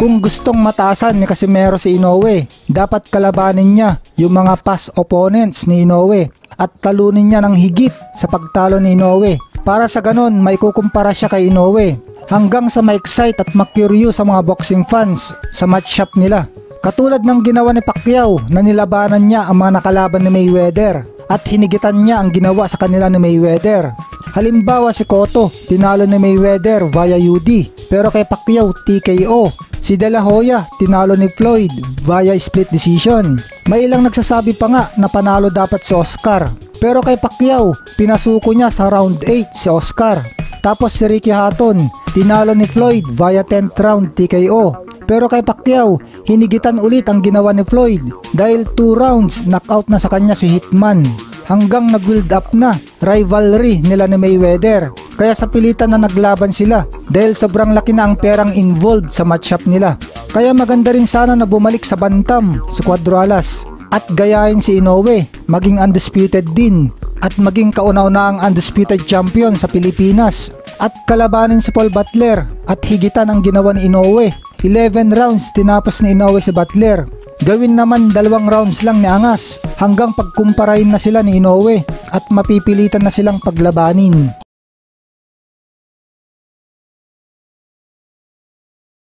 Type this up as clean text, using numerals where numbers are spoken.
Kung gustong mataasan ni Casimero si Inoue, dapat kalabanin niya yung mga past opponents ni Inoue at talunin niya ng higit sa pagtalo ni Inoue. Para sa ganon, may kukumpara siya kay Inoue hanggang sa ma-excite at ma-curious sa mga boxing fans sa matchup nila. Katulad ng ginawa ni Pacquiao na nilabanan niya ang mga nakalaban ni Mayweather at hinigitan niya ang ginawa sa kanila ni Mayweather. Halimbawa si Cotto, tinalo ni Mayweather via UD pero kay Pacquiao TKO. Si De La Hoya, tinalo ni Floyd via split decision. May ilang nagsasabi pa nga na panalo dapat si Oscar. Pero kay Pacquiao, pinasuko niya sa round 8 si Oscar. Tapos si Ricky Hatton, tinalo ni Floyd via 10th round TKO. Pero kay Pacquiao, hinigitan ulit ang ginawa ni Floyd dahil 2 rounds knockout na sa kanya si Hitman. Hanggang nag-build up na rivalry nila ni Mayweather. Kaya sa pilitan na naglaban sila dahil sobrang laki na ang perang involved sa matchup nila. Kaya maganda rin sana na bumalik sa bantam si Cuadro Alas at gayahin si Inoue, maging undisputed din at maging kauna-unahang undisputed champion sa Pilipinas at kalabanin si Paul Butler at higitan ang ginawa ni Inoue. 11 rounds tinapos ni Inoue si Butler. Gawin naman 2 rounds lang ni Angas hanggang pagkumparahin na sila ni Inoue at mapipilitan na silang paglabanin.